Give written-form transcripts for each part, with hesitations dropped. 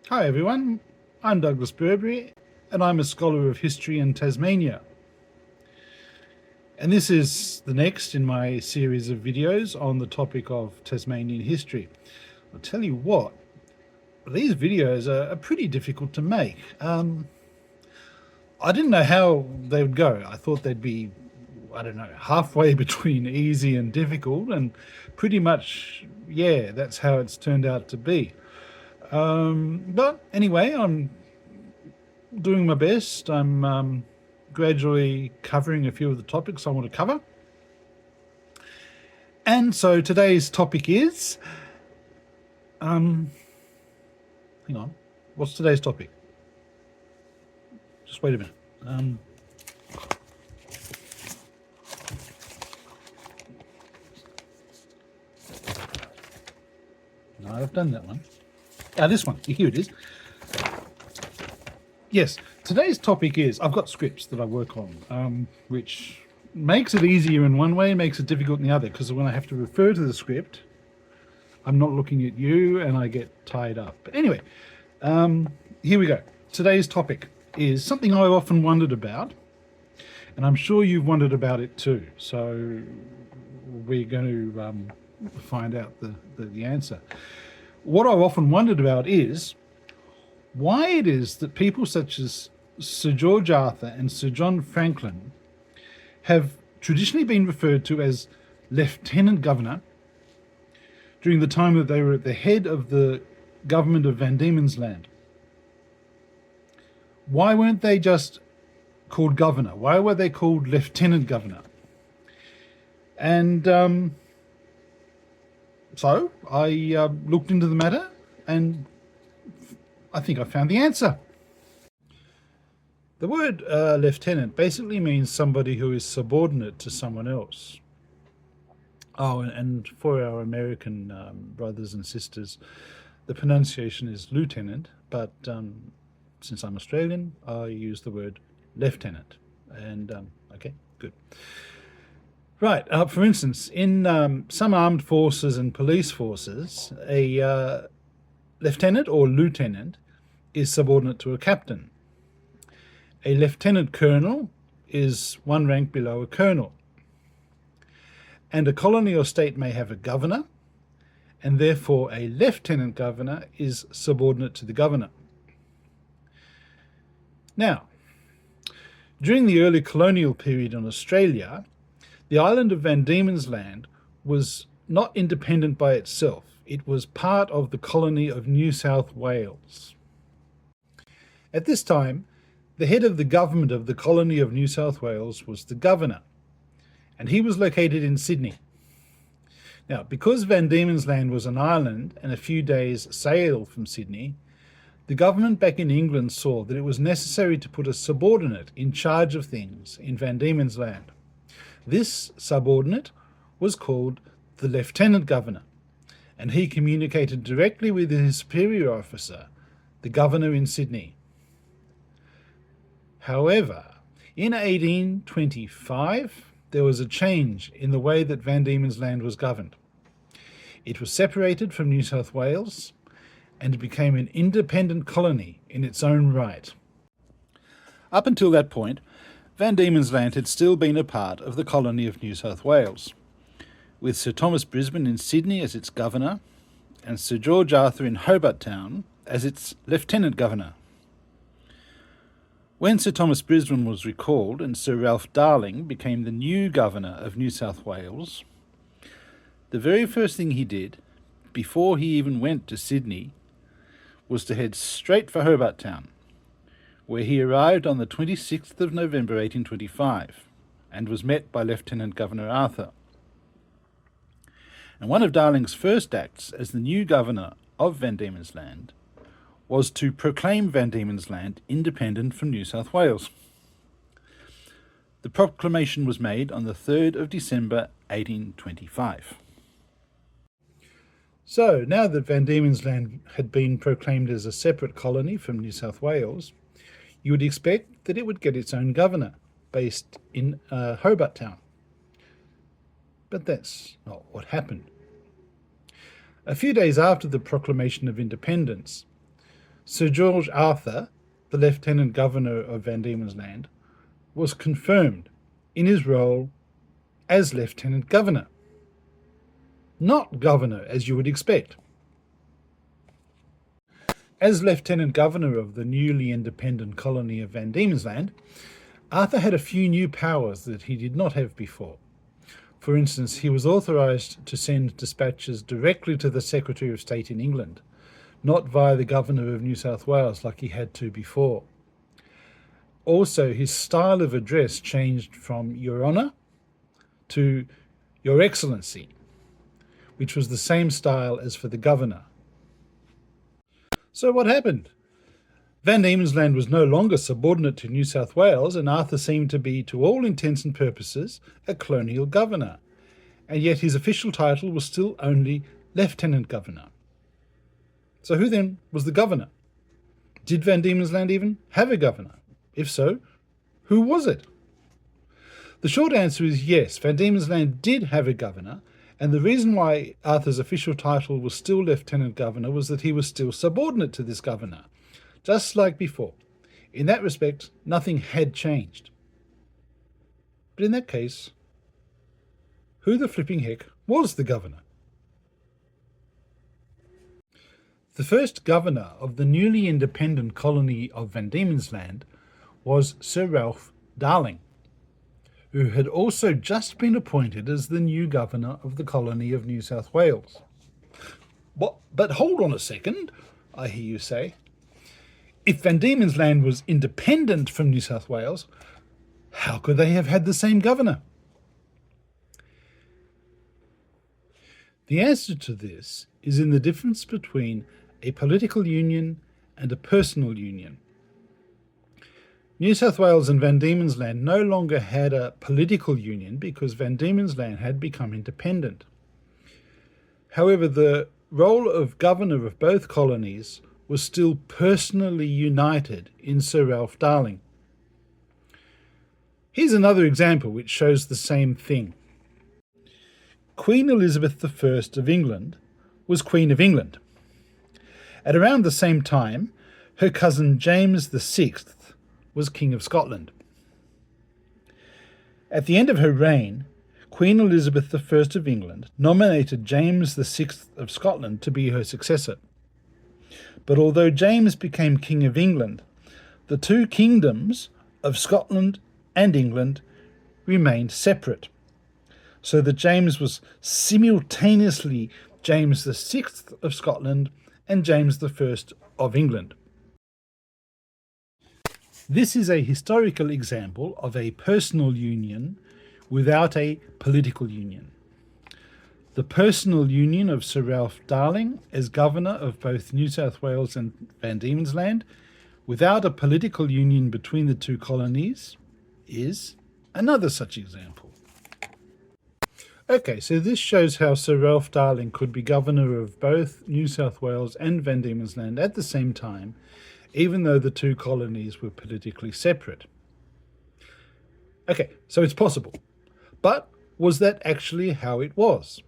Hi everyone, I'm Douglas Burberry and I'm a scholar of history in Tasmania. And this is the next in my series of videos on the topic of Tasmanian history. I'll tell you what, these videos are pretty difficult to make. I didn't know how they would go. I thought they'd be, I don't know, halfway between easy and difficult, and pretty much, yeah, that's how it's turned out to be. But anyway, I'm doing my best. I'm gradually covering a few of the topics I want to cover. And so today's topic is, hang on, what's today's topic? Just wait a minute. No, I've done that one. This one, here it is. Yes, today's topic is, I've got scripts that I work on, which makes it easier in one way, makes it difficult in the other, because when I have to refer to the script, I'm not looking at you and I get tied up. But anyway, here we go. Today's topic is something I've often wondered about, and I'm sure you've wondered about it too. So we're going to find out the answer. What I've often wondered about is why it is that people such as Sir George Arthur and Sir John Franklin have traditionally been referred to as Lieutenant Governor during the time that they were at the head of the government of Van Diemen's Land. Why weren't they just called Governor? Why were they called Lieutenant Governor? And so I looked into the matter and I think I found the answer. The word lieutenant basically means somebody who is subordinate to someone else. Oh, and for our American brothers and sisters, the pronunciation is lieutenant, but since I'm Australian, I use the word lieutenant. And okay, good. Right, for instance, in some armed forces and police forces, a lieutenant or lieutenant is subordinate to a captain. A lieutenant colonel is one rank below a colonel. And a colony or state may have a governor, and therefore a lieutenant governor is subordinate to the governor. Now, during the early colonial period in Australia, the island of Van Diemen's Land was not independent by itself. It was part of the colony of New South Wales. At this time, the head of the government of the colony of New South Wales was the governor, and he was located in Sydney. Now, because Van Diemen's Land was an island and a few days' sail from Sydney, the government back in England saw that it was necessary to put a subordinate in charge of things in Van Diemen's Land. This subordinate was called the Lieutenant Governor, and he communicated directly with his superior officer, the governor in Sydney. However, in 1825, there was a change in the way that Van Diemen's Land was governed. It was separated from New South Wales and became an independent colony in its own right. Up until that point, Van Diemen's Land had still been a part of the colony of New South Wales, with Sir Thomas Brisbane in Sydney as its governor and Sir George Arthur in Hobart Town as its lieutenant governor. When Sir Thomas Brisbane was recalled and Sir Ralph Darling became the new governor of New South Wales, the very first thing he did, before he even went to Sydney, was to head straight for Hobart Town, where he arrived on the 26th of November 1825 and was met by Lieutenant Governor Arthur. And one of Darling's first acts as the new governor of Van Diemen's Land was to proclaim Van Diemen's Land independent from New South Wales. The proclamation was made on the 3rd of December 1825. So, now that Van Diemen's Land had been proclaimed as a separate colony from New South Wales, you would expect that it would get its own governor, based in Hobart Town. But that's not what happened. A few days after the proclamation of independence, Sir George Arthur, the Lieutenant Governor of Van Diemen's Land, was confirmed in his role as Lieutenant Governor, not Governor as you would expect. As Lieutenant Governor of the newly independent colony of Van Diemen's Land, Arthur had a few new powers that he did not have before. For instance, he was authorised to send dispatches directly to the Secretary of State in England, not via the Governor of New South Wales like he had to before. Also, his style of address changed from Your Honour to Your Excellency, which was the same style as for the Governor. So what happened? Van Diemen's Land was no longer subordinate to New South Wales, and Arthur seemed to be, to all intents and purposes, a colonial governor, and yet his official title was still only Lieutenant Governor. So who then was the governor? Did Van Diemen's Land even have a governor? If so, who was it? The short answer is yes, Van Diemen's Land did have a governor, and the reason why Arthur's official title was still Lieutenant Governor was that he was still subordinate to this governor, just like before. In that respect, nothing had changed. But in that case, who the flipping heck was the governor? The first governor of the newly independent colony of Van Diemen's Land was Sir Ralph Darling, who had also just been appointed as the new governor of the colony of New South Wales. But hold on a second, I hear you say. If Van Diemen's Land was independent from New South Wales, how could they have had the same governor? The answer to this is in the difference between a political union and a personal union. New South Wales and Van Diemen's Land no longer had a political union because Van Diemen's Land had become independent. However, the role of governor of both colonies was still personally united in Sir Ralph Darling. Here's another example which shows the same thing. Queen Elizabeth I of England was Queen of England. At around the same time, her cousin James VI was King of Scotland. At the end of her reign, Queen Elizabeth I of England nominated James VI of Scotland to be her successor. But although James became King of England, the two kingdoms of Scotland and England remained separate, so that James was simultaneously James VI of Scotland and James I of England. This is a historical example of a personal union without a political union. The personal union of Sir Ralph Darling as governor of both New South Wales and Van Diemen's Land, without a political union between the two colonies, is another such example. Okay, so this shows how Sir Ralph Darling could be governor of both New South Wales and Van Diemen's Land at the same time, even though the two colonies were politically separate. Okay, so it's possible. But was that actually how it was?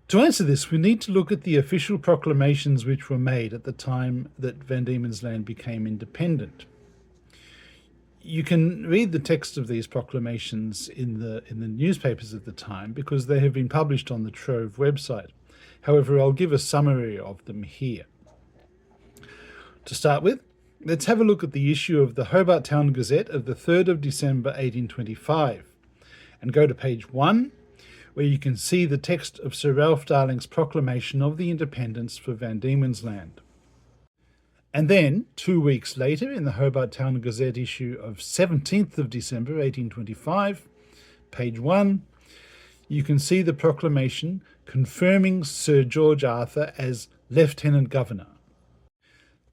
To answer this, we need to look at the official proclamations which were made at the time that Van Diemen's Land became independent. You can read the text of these proclamations in the newspapers at the time because they have been published on the Trove website. However, I'll give a summary of them here. To start with, let's have a look at the issue of the Hobart Town Gazette of the 3rd of December 1825 and go to page 1, where you can see the text of Sir Ralph Darling's proclamation of the independence for Van Diemen's Land. And then, 2 weeks later, in the Hobart Town Gazette issue of 17th of December 1825, page 1, you can see the proclamation confirming Sir George Arthur as Lieutenant Governor.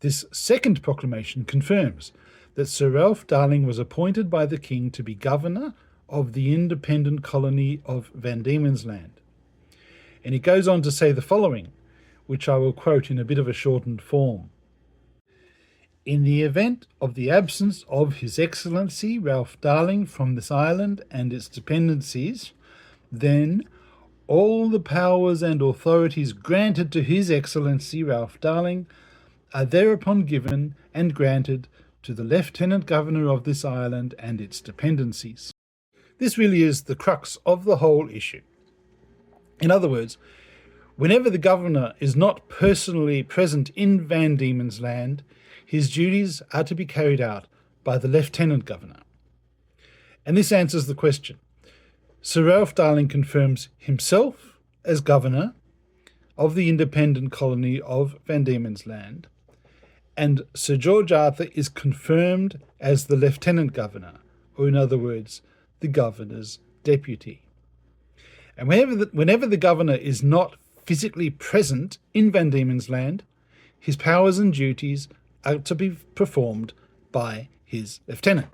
This second proclamation confirms that Sir Ralph Darling was appointed by the King to be governor of the independent colony of Van Diemen's Land. And it goes on to say the following, which I will quote in a bit of a shortened form. In the event of the absence of His Excellency Ralph Darling from this island and its dependencies, then all the powers and authorities granted to His Excellency Ralph Darling are thereupon given and granted to the Lieutenant Governor of this island and its dependencies. This really is the crux of the whole issue. In other words, whenever the governor is not personally present in Van Diemen's Land, his duties are to be carried out by the Lieutenant Governor. And this answers the question. Sir Ralph Darling confirms himself as governor of the independent colony of Van Diemen's Land, and Sir George Arthur is confirmed as the Lieutenant Governor, or in other words, the Governor's deputy. And whenever the Governor is not physically present in Van Diemen's Land, his powers and duties are to be performed by his lieutenant.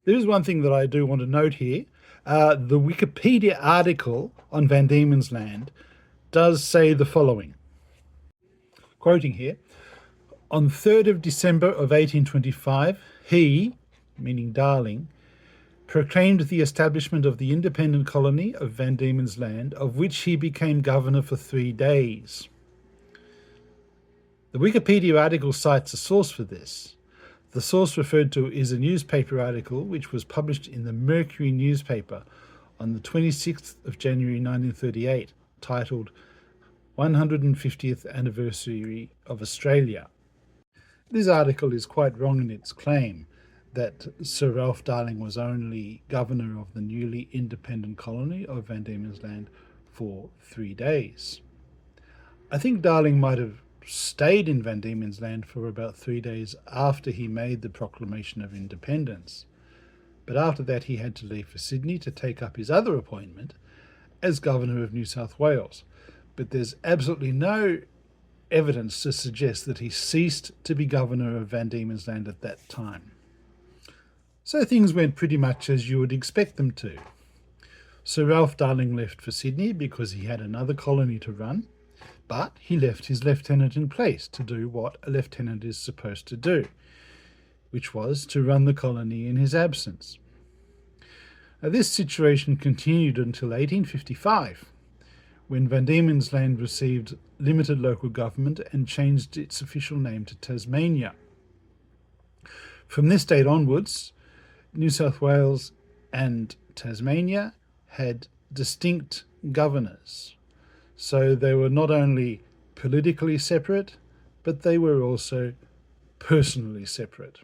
There is one thing that I do want to note here. The Wikipedia article on Van Diemen's Land does say the following. Quoting here, on 3rd of December of 1825, he, meaning Darling, proclaimed the establishment of the independent colony of Van Diemen's Land, of which he became governor for 3 days. The Wikipedia article cites a source for this. The source referred to is a newspaper article which was published in the Mercury newspaper on the 26th of January 1938, titled 150th Anniversary of Australia. This article is quite wrong in its claim that Sir Ralph Darling was only governor of the newly independent colony of Van Diemen's Land for 3 days. I think Darling might have stayed in Van Diemen's Land for about 3 days after he made the proclamation of independence, but after that he had to leave for Sydney to take up his other appointment as Governor of New South Wales. But there's absolutely no evidence to suggest that he ceased to be Governor of Van Diemen's Land at that time. So things went pretty much as you would expect them to. Sir Ralph Darling left for Sydney because he had another colony to run, but he left his lieutenant in place to do what a lieutenant is supposed to do, which was to run the colony in his absence. Now, this situation continued until 1855, when Van Diemen's Land received limited local government and changed its official name to Tasmania. From this date onwards, New South Wales and Tasmania had distinct governors. So they were not only politically separate, but they were also personally separate.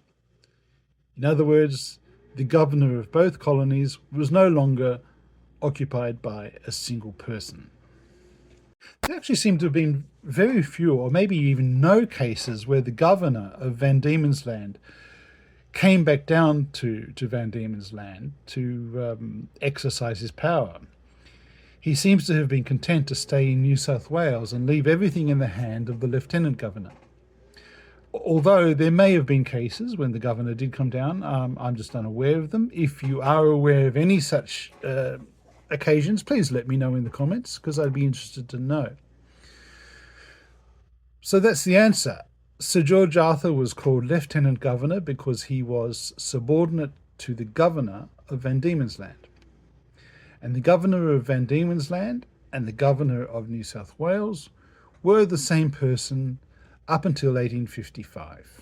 In other words, the governor of both colonies was no longer occupied by a single person. There actually seem to have been very few, or maybe even no, cases where the governor of Van Diemen's Land came back down to Van Diemen's Land to exercise his power. He seems to have been content to stay in New South Wales and leave everything in the hand of the Lieutenant Governor. Although there may have been cases when the Governor did come down, I'm just unaware of them. If you are aware of any such occasions, please let me know in the comments, because I'd be interested to know. So that's the answer. Sir George Arthur was called Lieutenant Governor because he was subordinate to the Governor of Van Diemen's Land. And the Governor of Van Diemen's Land and the Governor of New South Wales were the same person up until 1855.